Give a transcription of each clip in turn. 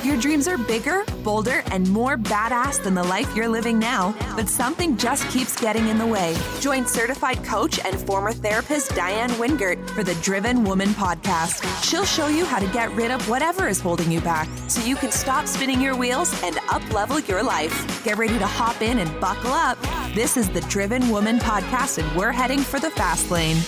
Your dreams are bigger, bolder, and more badass than the life you're living now, but something just keeps getting in the way. Join certified coach and former therapist Diane Wingert for the Driven Woman podcast. She'll show you how to get rid of whatever is holding you back so you can stop spinning your wheels and up-level your life. Get ready to hop in and buckle up. This is the Driven Woman podcast, and we're heading for the fast lane.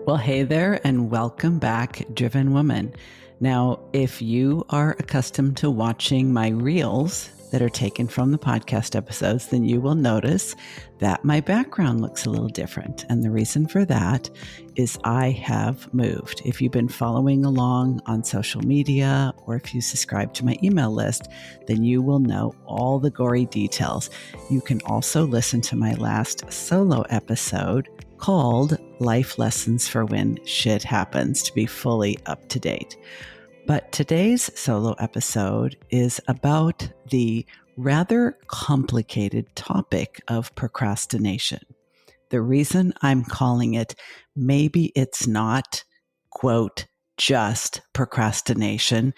Well, hey there, and welcome back, Driven Woman. Now, if you are accustomed to watching my reels that are taken from the podcast episodes, then you will notice that my background looks a little different. And the reason for that is I have moved. If you've been following along on social media, or if you subscribe to my email list, then you will know all the gory details. You can also listen to my last solo episode called Life Lessons for When Shit Happens to be fully up to date. But today's solo episode is about the rather complicated topic of procrastination. The reason I'm calling it maybe it's not, quote, just procrastination,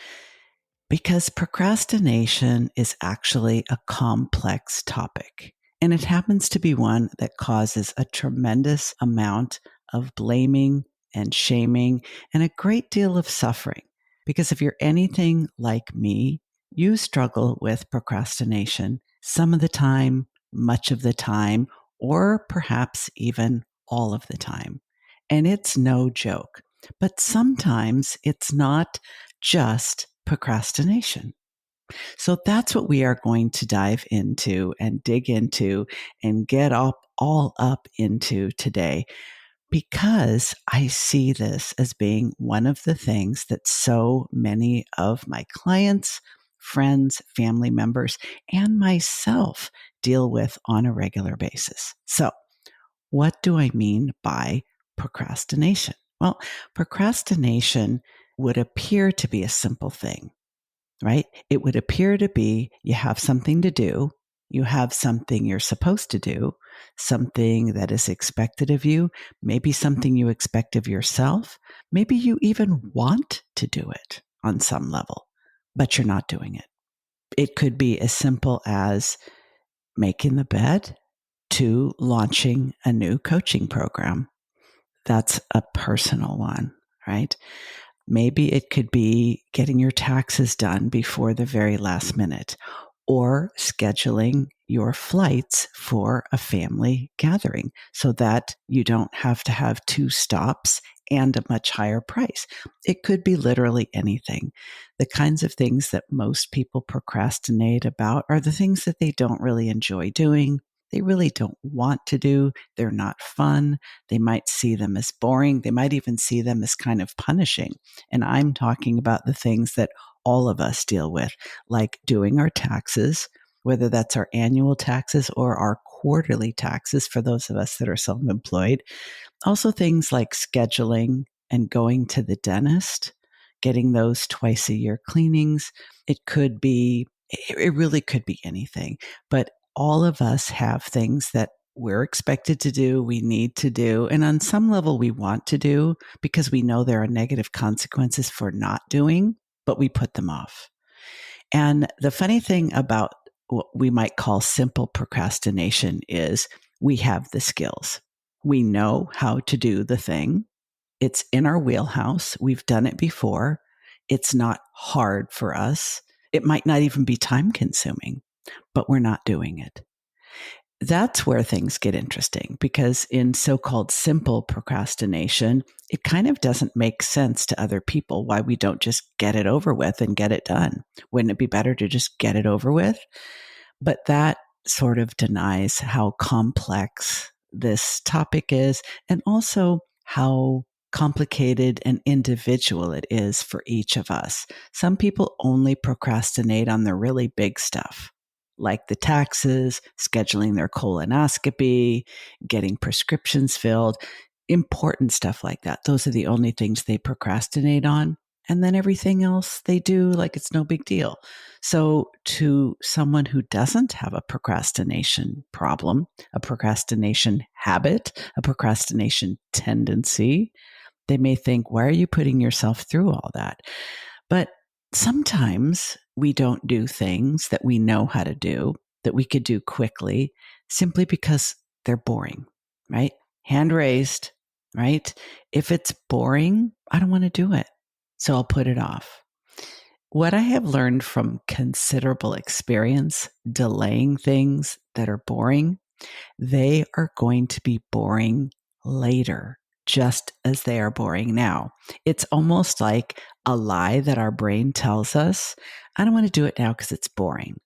because procrastination is actually a complex topic. And it happens to be one that causes a tremendous amount of blaming and shaming and a great deal of suffering. Because if you're anything like me, you struggle with procrastination some of the time, much of the time, or perhaps even all of the time. And it's no joke. But sometimes it's not just procrastination. So that's what we are going to dive into and dig into and get all up into today, because I see this as being one of the things that so many of my clients, friends, family members, and myself deal with on a regular basis. So what do I mean by procrastination? Well, procrastination would appear to be a simple thing, right? It would appear to be you have something to do, you have something you're supposed to do, something that is expected of you, maybe something you expect of yourself, maybe you even want to do it on some level, but you're not doing it. It could be as simple as making the bed to launching a new coaching program. That's a personal one, right? Maybe it could be getting your taxes done before the very last minute, or scheduling your flights for a family gathering so that you don't have to have 2 stops and a much higher price. It could be literally anything. The kinds of things that most people procrastinate about are the things that they don't really enjoy doing. They really don't want to do. They're not fun. They might see them as boring. They might even see them as kind of punishing. And I'm talking about the things that all of us deal with, like doing our taxes, whether that's our annual taxes or our quarterly taxes for those of us that are self-employed. Also things like scheduling and going to the dentist, getting those twice a year cleanings. It really could be anything. But all of us have things that we're expected to do, we need to do, and on some level we want to do because we know there are negative consequences for not doing, but we put them off. And the funny thing about what we might call simple procrastination is we have the skills. We know how to do the thing. It's in our wheelhouse. We've done it before. It's not hard for us. It might not even be time consuming, but we're not doing it. That's where things get interesting, because in so-called simple procrastination, it kind of doesn't make sense to other people why we don't just get it over with and get it done. Wouldn't it be better to just get it over with? But that sort of denies how complex this topic is, and also how complicated and individual it is for each of us. Some people only procrastinate on the really big stuff, like the taxes, scheduling their colonoscopy, getting prescriptions filled, important stuff like that. Those are the only things they procrastinate on. And then everything else they do like it's no big deal. So to someone who doesn't have a procrastination problem, a procrastination habit, a procrastination tendency, they may think, why are you putting yourself through all that? But sometimes we don't do things that we know how to do, that we could do quickly, simply because they're boring, right? Hand raised, right? If it's boring, I don't want to do it. So I'll put it off. What I have learned from considerable experience delaying things that are boring, they are going to be boring later, just as they are boring now. It's almost like a lie that our brain tells us, I don't want to do it now because it's boring.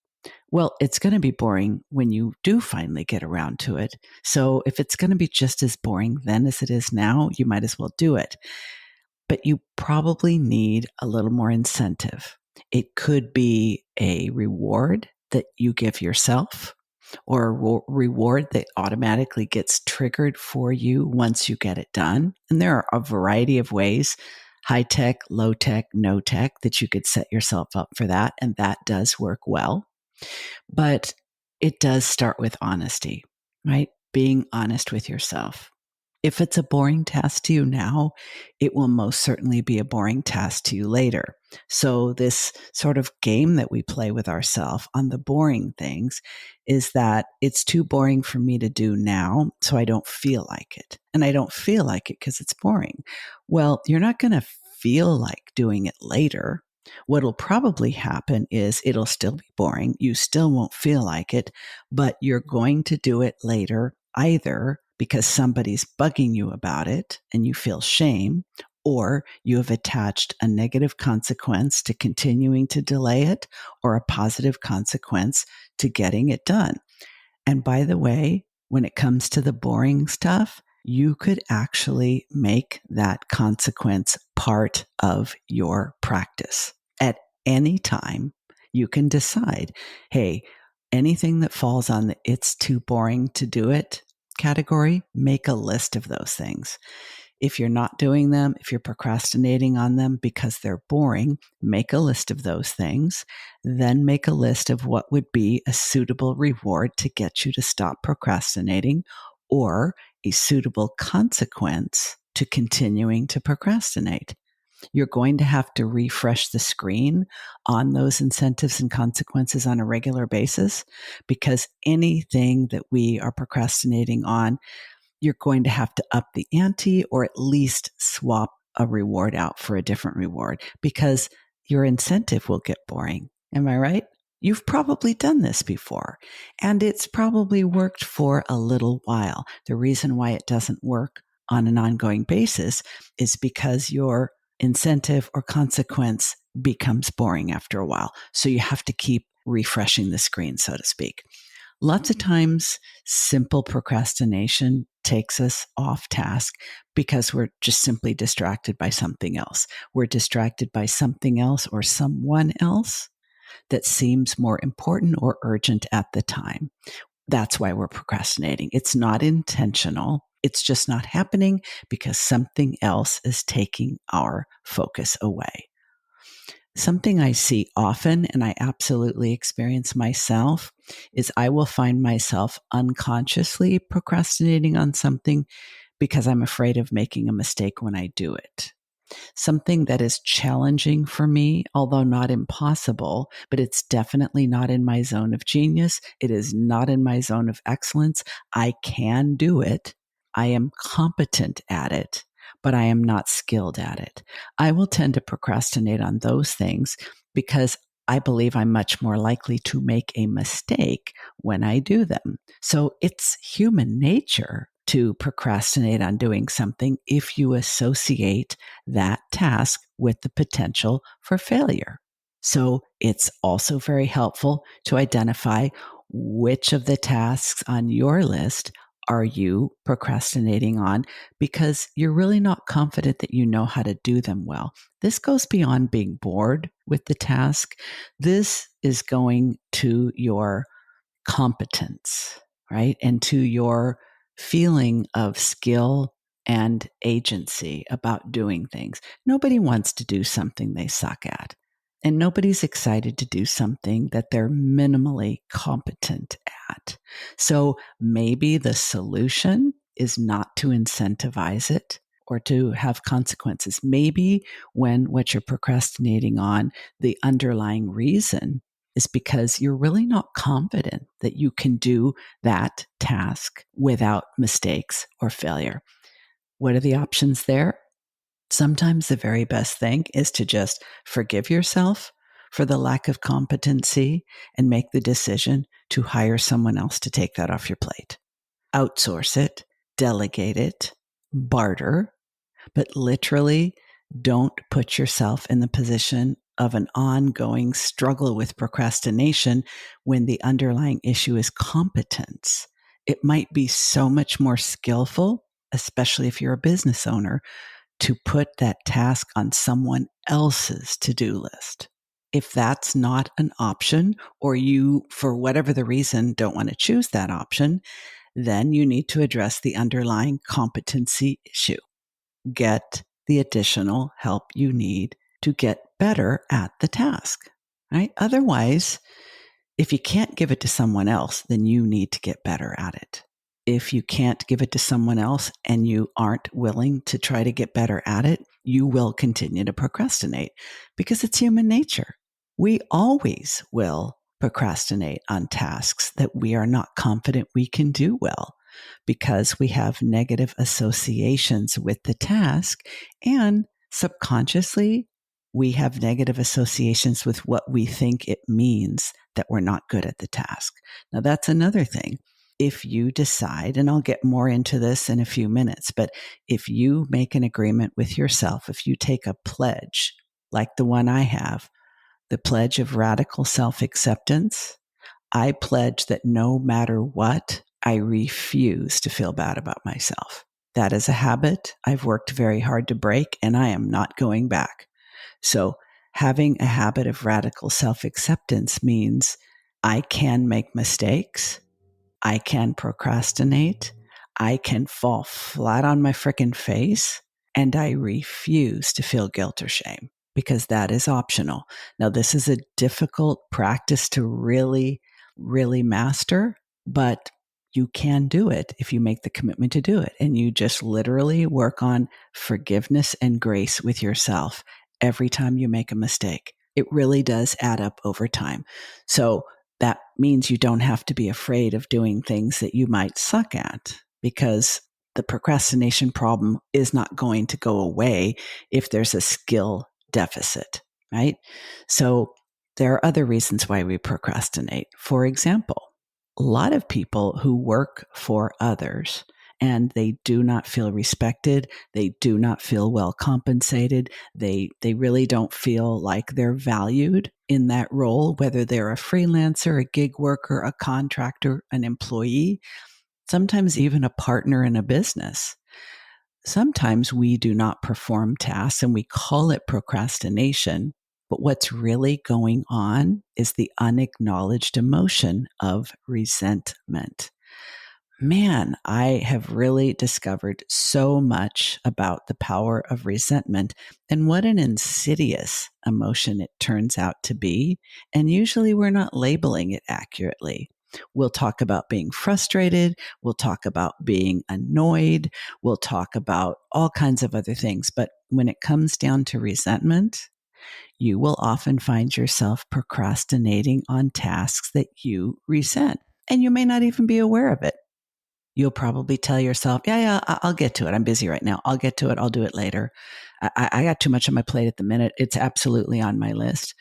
Well, it's going to be boring when you do finally get around to it. So if it's going to be just as boring then as it is now, you might as well do it. But you probably need a little more incentive. It could be a reward that you give yourself, or a reward that automatically gets triggered for you once you get it done. And there are a variety of ways, high tech, low tech, no tech, that you could set yourself up for that. And that does work well. But it does start with honesty, right? Being honest with yourself. If it's a boring task to you now, it will most certainly be a boring task to you later. So this sort of game that we play with ourselves on the boring things is that it's too boring for me to do now, so I don't feel like it. And I don't feel like it because it's boring. Well, you're not going to feel like doing it later. What'll probably happen is it'll still be boring. You still won't feel like it, but you're going to do it later, either because somebody's bugging you about it and you feel shame, or you have attached a negative consequence to continuing to delay it, or a positive consequence to getting it done. And by the way, when it comes to the boring stuff, you could actually make that consequence part of your practice. At any time, you can decide, hey, anything that falls on the it's too boring to do it category, make a list of those things. If you're not doing them, if you're procrastinating on them because they're boring, make a list of those things. Then make a list of what would be a suitable reward to get you to stop procrastinating, or a suitable consequence to continuing to procrastinate. You're going to have to refresh the screen on those incentives and consequences on a regular basis, because anything that we are procrastinating on, you're going to have to up the ante, or at least swap a reward out for a different reward, because your incentive will get boring. Am I right? You've probably done this before, and it's probably worked for a little while. The reason why it doesn't work on an ongoing basis is because your incentive or consequence becomes boring after a while. So you have to keep refreshing the screen, so to speak. Lots of times, simple procrastination takes us off task because we're just simply distracted by something else. We're distracted by something else or someone else that seems more important or urgent at the time. That's why we're procrastinating. It's not intentional. It's just not happening because something else is taking our focus away. Something I see often, and I absolutely experience myself, is I will find myself unconsciously procrastinating on something because I'm afraid of making a mistake when I do it. Something that is challenging for me, although not impossible, but it's definitely not in my zone of genius. It is not in my zone of excellence. I can do it. I am competent at it, but I am not skilled at it. I will tend to procrastinate on those things because I believe I'm much more likely to make a mistake when I do them. So it's human nature to procrastinate on doing something if you associate that task with the potential for failure. So it's also very helpful to identify which of the tasks on your list are you procrastinating on, because you're really not confident that you know how to do them well. This goes beyond being bored with the task. This is going to your competence, right? And to your feeling of skill and agency about doing things. Nobody wants to do something they suck at. And nobody's excited to do something that they're minimally competent at. So maybe the solution is not to incentivize it or to have consequences. Maybe when what you're procrastinating on, the underlying reason is because you're really not confident that you can do that task without mistakes or failure. What are the options there? Sometimes the very best thing is to just forgive yourself for the lack of competency and make the decision to hire someone else to take that off your plate. Outsource it, delegate it, barter, but literally don't put yourself in the position of an ongoing struggle with procrastination when the underlying issue is competence. It might be so much more skillful, especially if you're a business owner, to put that task on someone else's to-do list. If that's not an option, or you, for whatever the reason, don't want to choose that option, then you need to address the underlying competency issue. Get the additional help you need to get better at the task, right? Otherwise, if you can't give it to someone else, then you need to get better at it. If you can't give it to someone else and you aren't willing to try to get better at it, you will continue to procrastinate because it's human nature. We always will procrastinate on tasks that we are not confident we can do well because we have negative associations with the task, and subconsciously we have negative associations with what we think it means that we're not good at the task. Now, that's another thing. If you decide, and I'll get more into this in a few minutes, but if you make an agreement with yourself, if you take a pledge like the one I have, the pledge of radical self-acceptance, I pledge that no matter what, I refuse to feel bad about myself. That is a habit I've worked very hard to break, and I am not going back. So having a habit of radical self-acceptance means I can make mistakes. I can procrastinate. I can fall flat on my frickin' face, and I refuse to feel guilt or shame because that is optional. Now, this is a difficult practice to really, really master, but you can do it if you make the commitment to do it. And you just literally work on forgiveness and grace with yourself every time you make a mistake. It really does add up over time. So that means you don't have to be afraid of doing things that you might suck at, because the procrastination problem is not going to go away if there's a skill deficit, right? So there are other reasons why we procrastinate. For example, a lot of people who work for others and they do not feel respected, they do not feel well compensated, they really don't feel like they're valued in that role, whether they're a freelancer, a gig worker, a contractor, an employee, sometimes even a partner in a business. Sometimes we do not perform tasks and we call it procrastination, but what's really going on is the unacknowledged emotion of resentment. Man, I have really discovered so much about the power of resentment and what an insidious emotion it turns out to be. And usually we're not labeling it accurately. We'll talk about being frustrated. We'll talk about being annoyed. We'll talk about all kinds of other things. But when it comes down to resentment, you will often find yourself procrastinating on tasks that you resent. And you may not even be aware of it. You'll probably tell yourself, yeah, I'll get to it. I'm busy right now. I'll get to it. I'll do it later. I got too much on my plate at the minute. It's absolutely on my list.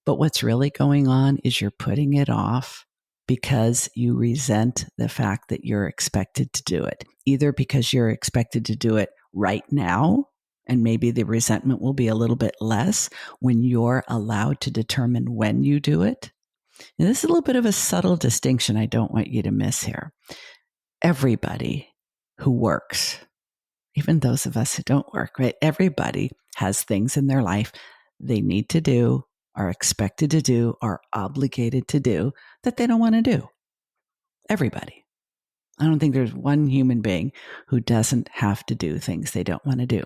But what's really going on is you're putting it off because you resent the fact that you're expected to do it, either because you're expected to do it right now, and maybe the resentment will be a little bit less when you're allowed to determine when you do it. And this is a little bit of a subtle distinction I don't want you to miss here. Everybody who works, even those of us who don't work, right? Everybody has things in their life they need to do, are expected to do, are obligated to do that they don't want to do. Everybody. I don't think there's one human being who doesn't have to do things they don't want to do.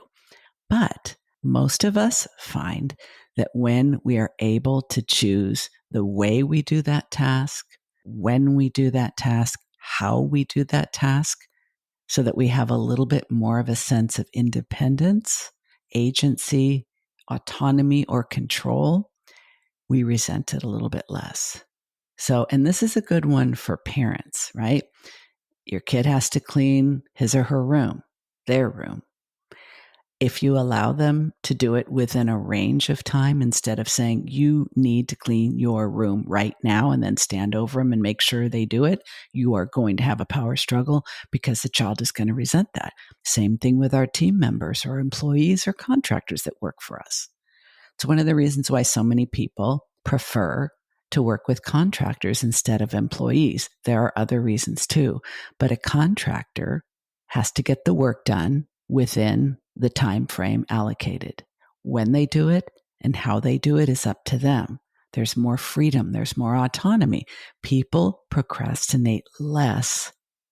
But most of us find that when we are able to choose the way we do that task, when we do that task, how we do that task, so that we have a little bit more of a sense of independence, agency, autonomy, or control, we resent it a little bit less. So, and this is a good one for parents, right? Your kid has to clean his or her room, their room. If you allow them to do it within a range of time, instead of saying you need to clean your room right now and then stand over them and make sure they do it, you are going to have a power struggle because the child is going to resent that. Same thing with our team members or employees or contractors that work for us. It's one of the reasons why so many people prefer to work with contractors instead of employees. There are other reasons too, but a contractor has to get the work done within the time frame allocated. When they do it and how they do it is up to them. There's more freedom, there's more autonomy. People procrastinate less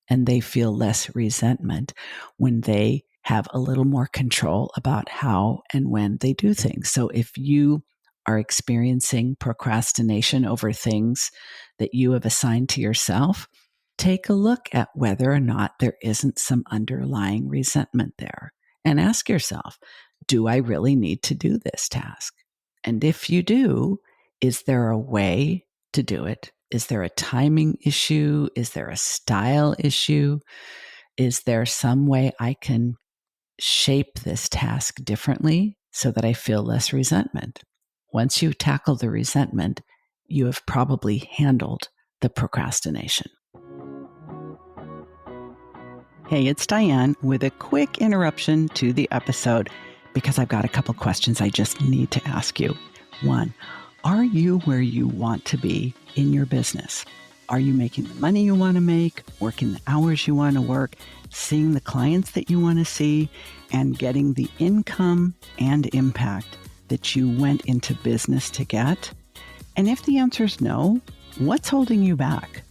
and they feel less resentment when they have a little more control about how and when they do things. So if you are experiencing procrastination over things that you have assigned to yourself, take a look at whether or not there isn't some underlying resentment there and ask yourself, do I really need to do this task? And if you do, is there a way to do it? Is there a timing issue? Is there a style issue? Is there some way I can shape this task differently so that I feel less resentment? Once you tackle the resentment, you have probably handled the procrastination. Hey, it's Diane with a quick interruption to the episode because I've got a couple questions I just need to ask you. One, are you where you want to be in your business? Are you making the money you want to make, working the hours you want to work, seeing the clients that you want to see, and getting the income and impact that you went into business to get? And if the answer is no, what's holding you back?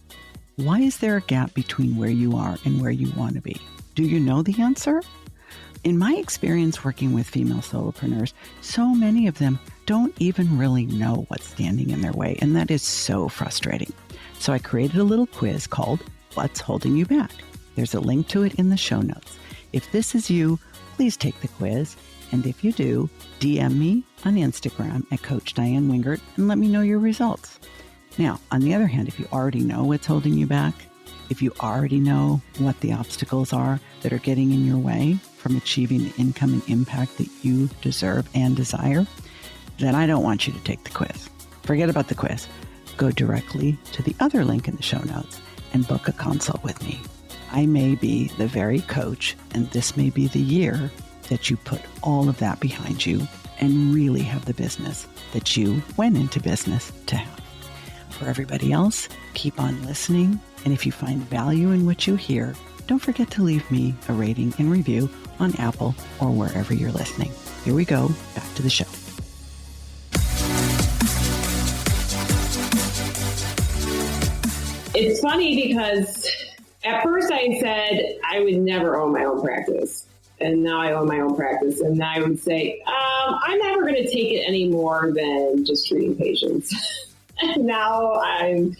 Why is there a gap between where you are and where you want to be? Do you know the answer? In my experience working with female solopreneurs, so many of them don't even really know what's standing in their way, and that is so frustrating. So I created a little quiz called What's Holding You Back? There's a link to it in the show notes. If this is you, please take the quiz. And if you do, DM me on Instagram at Coach Diane Wingert and let me know your results. Now, on the other hand, if you already know what's holding you back, if you already know what the obstacles are that are getting in your way from achieving the income and impact that you deserve and desire, then I don't want you to take the quiz. Forget about the quiz. Go directly to the other link in the show notes and book a consult with me. I may be the very coach, and this may be the year that you put all of that behind you and really have the business that you went into business to have. For everybody else, keep on listening. And if you find value in what you hear, don't forget to leave me a rating and review on Apple or wherever you're listening. Here we go. Back to the show. It's funny because at first I said I would never own my own practice. And now I own my own practice. And I would say, I'm never going to take it any more than just treating patients. And now I'm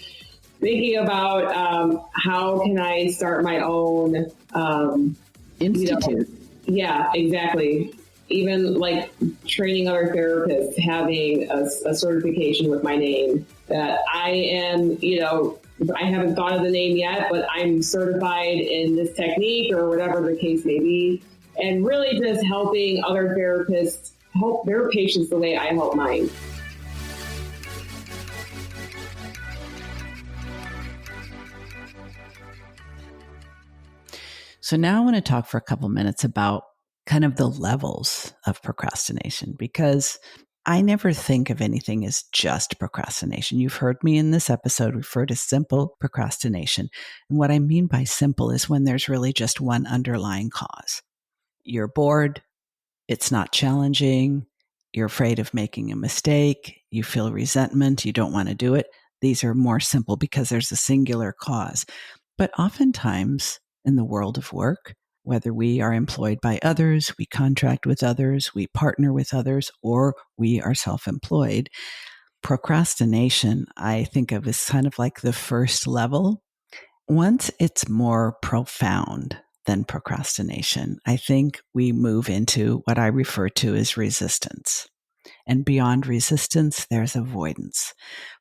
thinking about how can I start my own institute. Yeah, exactly. Even like training other therapists, having a certification with my name that I am, I haven't thought of the name yet, but I'm certified in this technique or whatever the case may be. And really just helping other therapists help their patients the way I help mine. So now I want to talk for a couple minutes about kind of the levels of procrastination, because I never think of anything as just procrastination. You've heard me in this episode refer to simple procrastination. And what I mean by simple is when there's really just one underlying cause. You're bored, it's not challenging, you're afraid of making a mistake, you feel resentment, you don't want to do it. These are more simple because there's a singular cause. But oftentimes in the world of work, whether we are employed by others, we contract with others, we partner with others, or we are self-employed. Procrastination, I think of as kind of like the first level. Once it's more profound than procrastination, I think we move into what I refer to as resistance. And beyond resistance, there's avoidance.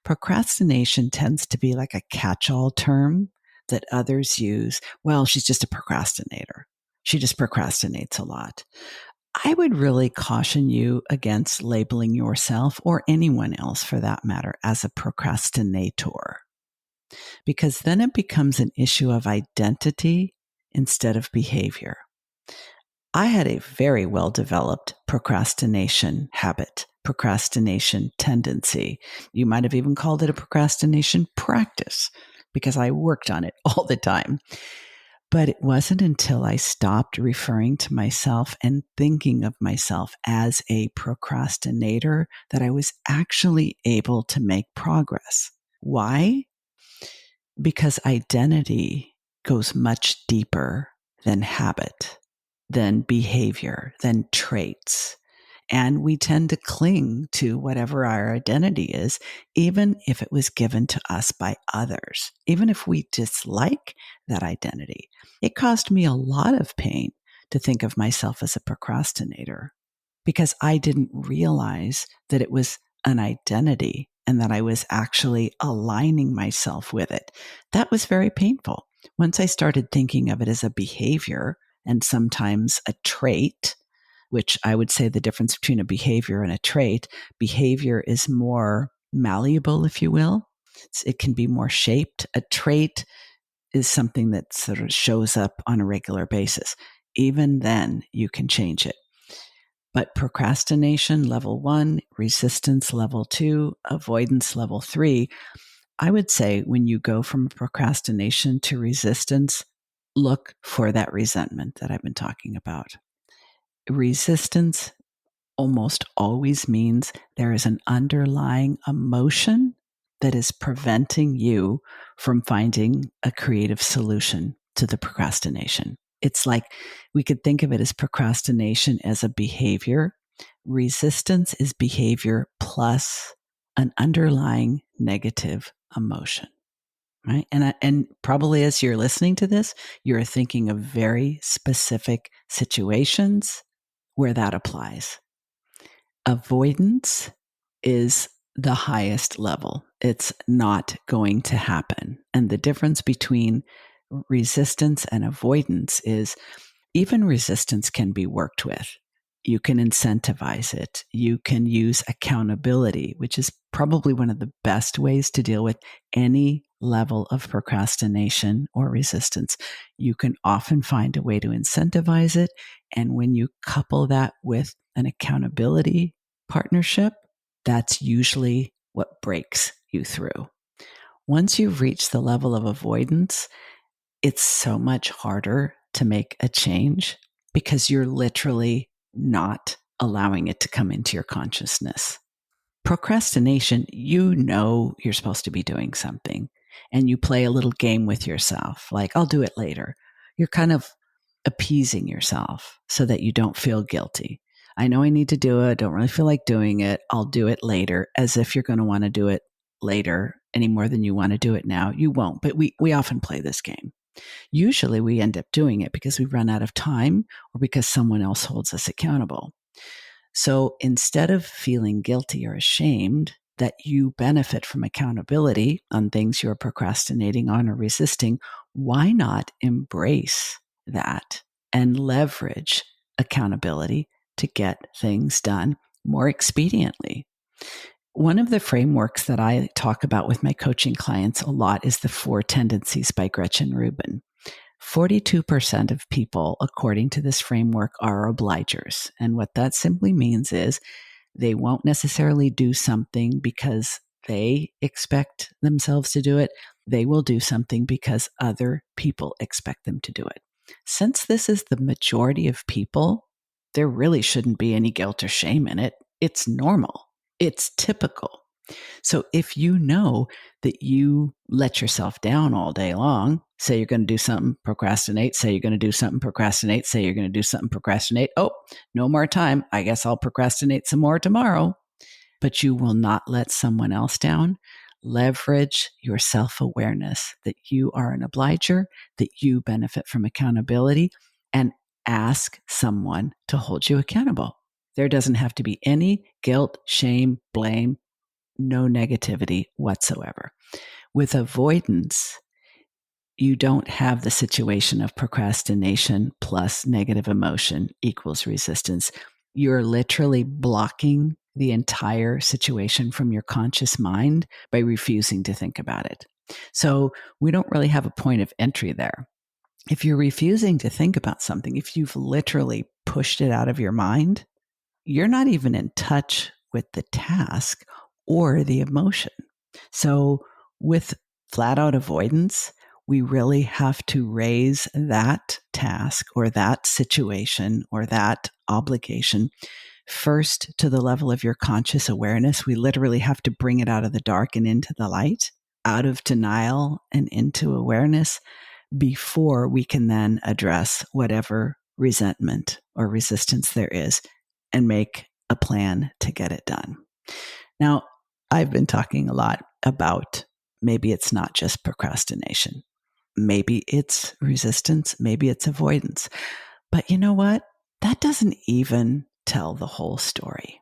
Procrastination tends to be like a catch-all term that others use. Well, she's just a procrastinator. She just procrastinates a lot. I would really caution you against labeling yourself or anyone else for that matter as a procrastinator, because then it becomes an issue of identity instead of behavior. I had a very well developed procrastination habit, procrastination tendency. You might have even called it a procrastination practice because I worked on it all the time. But it wasn't until I stopped referring to myself and thinking of myself as a procrastinator that I was actually able to make progress. Why? Because identity goes much deeper than habit, than behavior, than traits. And we tend to cling to whatever our identity is, even if it was given to us by others, even if we dislike that identity. It caused me a lot of pain to think of myself as a procrastinator because I didn't realize that it was an identity and that I was actually aligning myself with it. That was very painful. Once I started thinking of it as a behavior and sometimes a trait, which I would say the difference between a behavior and a trait, behavior is more malleable, if you will. It can be more shaped. A trait is something that sort of shows up on a regular basis. Even then, you can change it. But procrastination, level 1, resistance, level 2, avoidance, level 3, I would say when you go from procrastination to resistance, look for that resentment that I've been talking about. Resistance almost always means there is an underlying emotion that is preventing you from finding a creative solution to the procrastination. It's like we could think of it as procrastination as a behavior. Resistance is behavior plus an underlying negative emotion, right? And probably as you're listening to this, you're thinking of very specific situations where that applies. Avoidance is the highest level. It's not going to happen. And the difference between resistance and avoidance is even resistance can be worked with. You can incentivize it. You can use accountability, which is probably one of the best ways to deal with any level of procrastination or resistance. You can often find a way to incentivize it. And when you couple that with an accountability partnership, that's usually what breaks you through. Once you've reached the level of avoidance, it's so much harder to make a change because you're literally not allowing it to come into your consciousness. Procrastination, you know you're supposed to be doing something and you play a little game with yourself, like, I'll do it later. You're kind of appeasing yourself so that you don't feel guilty. I know I need to do it. I don't really feel like doing it. I'll do it later, as if you're going to want to do it later any more than you want to do it now. You won't, but we often play this game. Usually we end up doing it because we run out of time or because someone else holds us accountable. So instead of feeling guilty or ashamed that you benefit from accountability on things you're procrastinating on or resisting, why not embrace that and leverage accountability to get things done more expediently? One of the frameworks that I talk about with my coaching clients a lot is the 4 Tendencies by Gretchen Rubin. 42% of people, according to this framework, are obligers. And what that simply means is they won't necessarily do something because they expect themselves to do it. They will do something because other people expect them to do it. Since this is the majority of people, there really shouldn't be any guilt or shame in it. It's normal. It's typical. So if you know that you let yourself down all day long, say you're going to do something, procrastinate, say you're going to do something, procrastinate, say you're going to do something, procrastinate. Oh, no more time. I guess I'll procrastinate some more tomorrow. But you will not let someone else down. Leverage your self-awareness that you are an obliger, that you benefit from accountability, and ask someone to hold you accountable. There doesn't have to be any guilt, shame, blame, no negativity whatsoever. With avoidance, you don't have the situation of procrastination plus negative emotion equals resistance. You're literally blocking the entire situation from your conscious mind by refusing to think about it. So we don't really have a point of entry there. If you're refusing to think about something, if you've literally pushed it out of your mind, you're not even in touch with the task or the emotion. So with flat out avoidance, we really have to raise that task or that situation or that obligation first to the level of your conscious awareness. We literally have to bring it out of the dark and into the light, out of denial and into awareness before we can then address whatever resentment or resistance there is and make a plan to get it done. Now, I've been talking a lot about maybe it's not just procrastination. Maybe it's resistance. Maybe it's avoidance. But you know what? That doesn't even tell the whole story.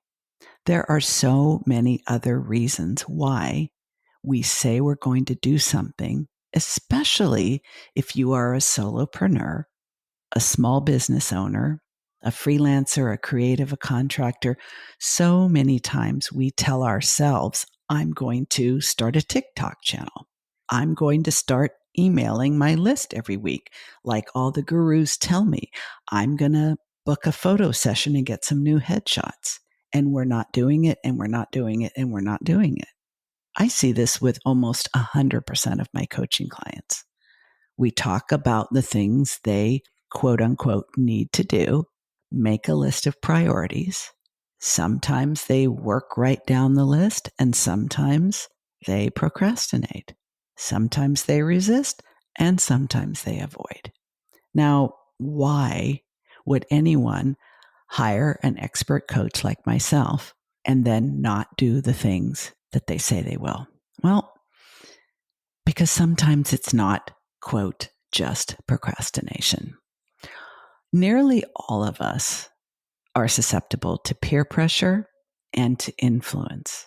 There are so many other reasons why we say we're going to do something, especially if you are a solopreneur, a small business owner, a freelancer, a creative, a contractor. So many times we tell ourselves, I'm going to start a TikTok channel. I'm going to start emailing my list every week, like all the gurus tell me. I'm going to book a photo session and get some new headshots. And we're not doing it, and we're not doing it, and we're not doing it. I see this with almost 100% of my coaching clients. We talk about the things they quote unquote need to do, make a list of priorities. Sometimes they work right down the list, and sometimes they procrastinate. Sometimes they resist, and sometimes they avoid. Now, why would anyone hire an expert coach like myself and then not do the things that they say they will? Well, because sometimes it's not, quote, just procrastination. Nearly all of us are susceptible to peer pressure and to influence.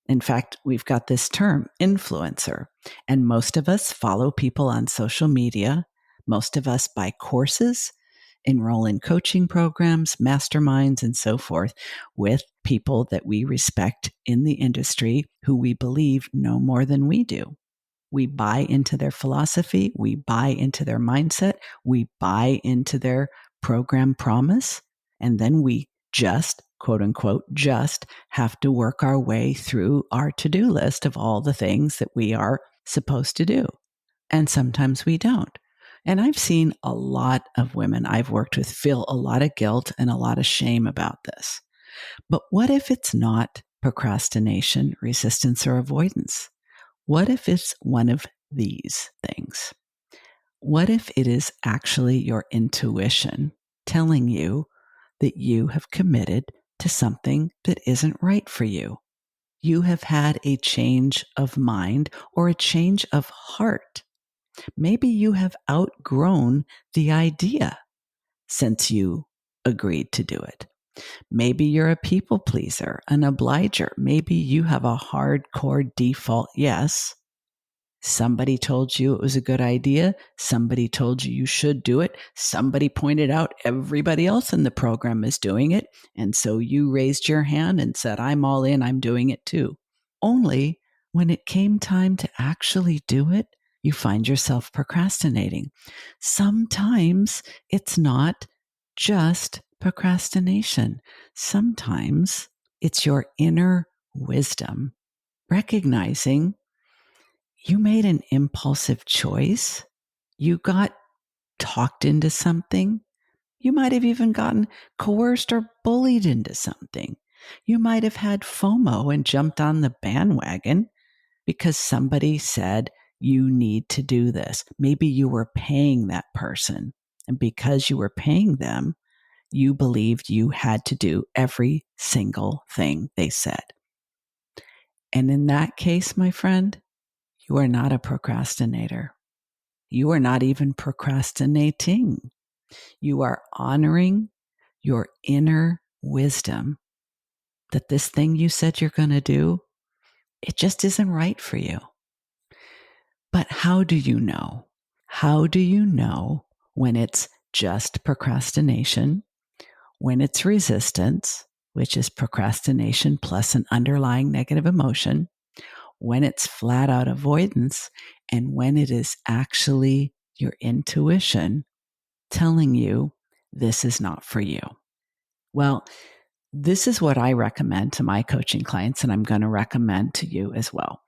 In fact, we've got this term, influencer, and most of us follow people on social media. Most of us buy courses, enroll in coaching programs, masterminds, and so forth with people that we respect in the industry who we believe know more than we do. We buy into their philosophy. We buy into their mindset. We buy into their program promise. And then we just, quote unquote, just have to work our way through our to-do list of all the things that we are supposed to do. And sometimes we don't. And I've seen a lot of women I've worked with feel a lot of guilt and a lot of shame about this. But what if it's not procrastination, resistance, or avoidance? What if it's one of these things? What if it is actually your intuition telling you that you have committed to something that isn't right for you? You have had a change of mind or a change of heart. Maybe you have outgrown the idea since you agreed to do it. Maybe you're a people pleaser, an obliger. Maybe you have a hardcore default yes. Somebody told you it was a good idea. Somebody told you you should do it. Somebody pointed out everybody else in the program is doing it. And so you raised your hand and said, I'm all in, I'm doing it too. Only when it came time to actually do it, you find yourself procrastinating. Sometimes it's not just procrastination. Sometimes it's your inner wisdom recognizing you made an impulsive choice. You got talked into something. You might have even gotten coerced or bullied into something. You might have had FOMO and jumped on the bandwagon because somebody said you need to do this. Maybe you were paying that person. And because you were paying them, you believed you had to do every single thing they said. And in that case, my friend, you are not a procrastinator. You are not even procrastinating. You are honoring your inner wisdom that this thing you said you're going to do, it just isn't right for you. But how do you know? How do you know when it's just procrastination, when it's resistance, which is procrastination plus an underlying negative emotion, when it's flat out avoidance, and when it is actually your intuition telling you this is not for you? Well, this is what I recommend to my coaching clients, and I'm going to recommend to you as well.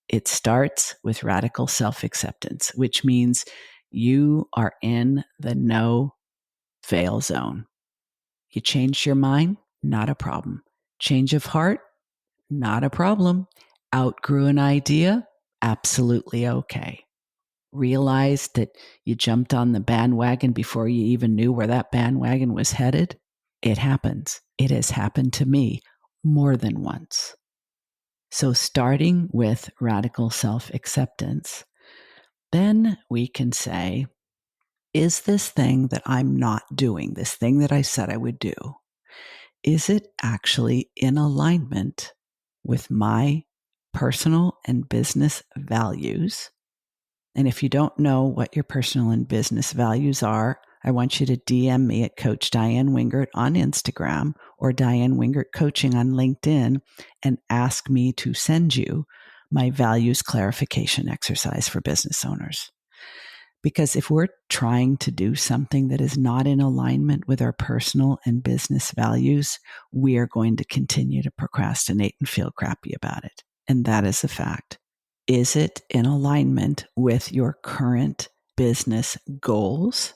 It starts with radical self-acceptance, which means you are in the no fail zone. You changed your mind, not a problem. Change of heart, not a problem. Outgrew an idea, absolutely okay. Realized that you jumped on the bandwagon before you even knew where that bandwagon was headed. It happens. It has happened to me more than once. So starting with radical self-acceptance, then we can say, is this thing that I'm not doing, this thing that I said I would do, is it actually in alignment with my personal and business values? And if you don't know what your personal and business values are, I want you to DM me at Coach Diane Wingert on Instagram or Diane Wingert Coaching on LinkedIn and ask me to send you my values clarification exercise for business owners. Because if we're trying to do something that is not in alignment with our personal and business values, we are going to continue to procrastinate and feel crappy about it. And that is a fact. Is it in alignment with your current business goals,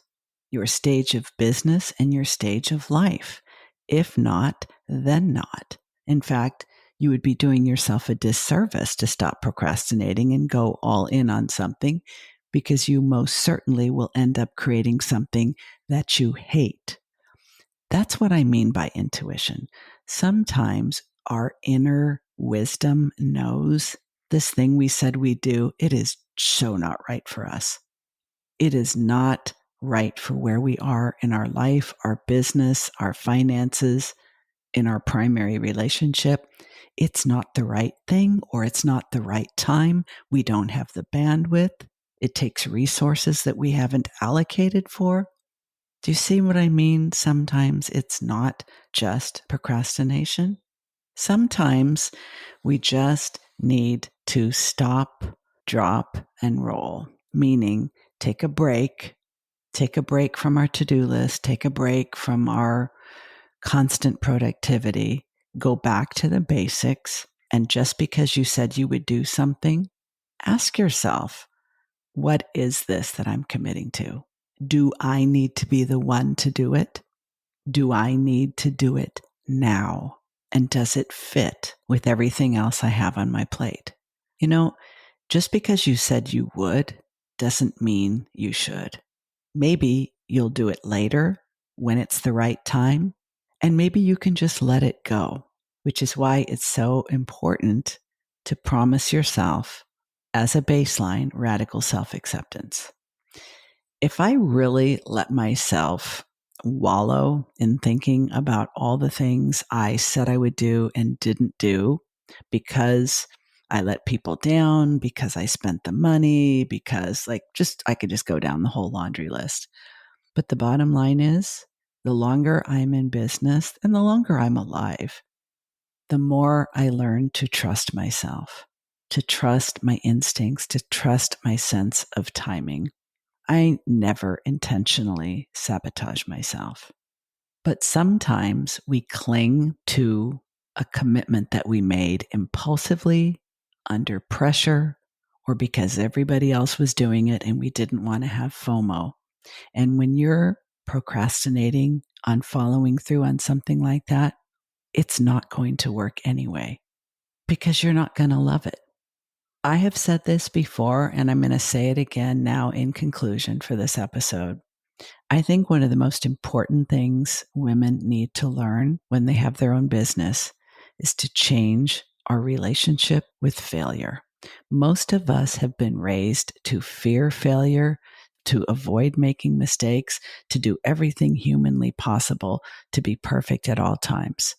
your stage of business, and your stage of life? If not, then not. In fact, you would be doing yourself a disservice to stop procrastinating and go all in on something, because you most certainly will end up creating something that you hate. That's what I mean by intuition. Sometimes our inner wisdom knows this thing we said we'd do, it is so not right for us. It is not right for where we are in our life, our business, our finances, in our primary relationship. It's not the right thing, or it's not the right time. We don't have the bandwidth. It takes resources that we haven't allocated for. Do you see what I mean? Sometimes it's not just procrastination. Sometimes we just need to stop, drop, and roll, meaning take a break from our to-do list, take a break from our constant productivity, go back to the basics. And just because you said you would do something, ask yourself, what is this that I'm committing to? Do I need to be the one to do it? Do I need to do it now? And does it fit with everything else I have on my plate? You know, just because you said you would doesn't mean you should. Maybe you'll do it later when it's the right time, and maybe you can just let it go, which is why it's so important to promise yourself, as a baseline, radical self-acceptance. If I really let myself wallow in thinking about all the things I said I would do and didn't do because I let people down, because I spent the money, because I could just go down the whole laundry list. But the bottom line is, the longer I'm in business and the longer I'm alive, the more I learn to trust myself, to trust my instincts, to trust my sense of timing. I never intentionally sabotage myself. But sometimes we cling to a commitment that we made impulsively, under pressure, or because everybody else was doing it and we didn't want to have FOMO. And when you're procrastinating on following through on something like that, it's not going to work anyway because you're not going to love it. I have said this before, and I'm going to say it again now in conclusion for this episode. I think one of the most important things women need to learn when they have their own business is to change our relationship with failure. Most of us have been raised to fear failure, to avoid making mistakes, to do everything humanly possible to be perfect at all times.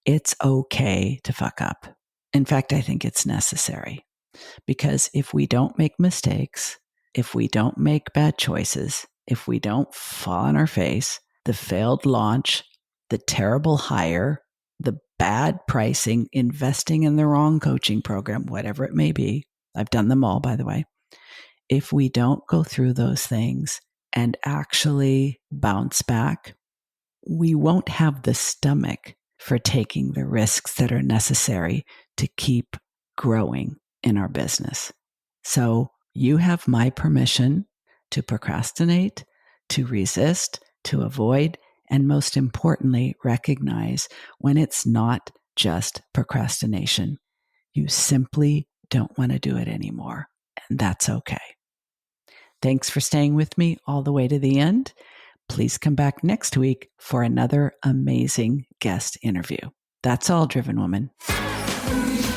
It's okay to fuck up. In fact, I think it's necessary. Because if we don't make mistakes, if we don't make bad choices, if we don't fall on our face, the failed launch, the terrible hire, the bad pricing, investing in the wrong coaching program, whatever it may be, I've done them all, by the way. If we don't go through those things and actually bounce back, we won't have the stomach for taking the risks that are necessary to keep growing in our business. So you have my permission to procrastinate, to resist, to avoid, and most importantly, recognize when it's not just procrastination. You simply don't want to do it anymore, and that's okay. Thanks for staying with me all the way to the end. Please come back next week for another amazing guest interview. That's all, Driven Woman.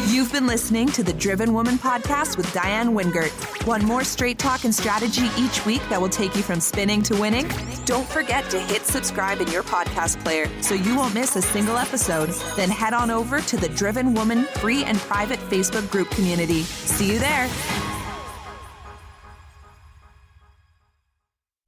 You've been listening to the Driven Woman podcast with Diane Wingert. Want more straight talk and strategy each week that will take you from spinning to winning? Don't forget to hit subscribe in your podcast player so you won't miss a single episode. Then head on over to the Driven Woman free and private Facebook group community. See you there.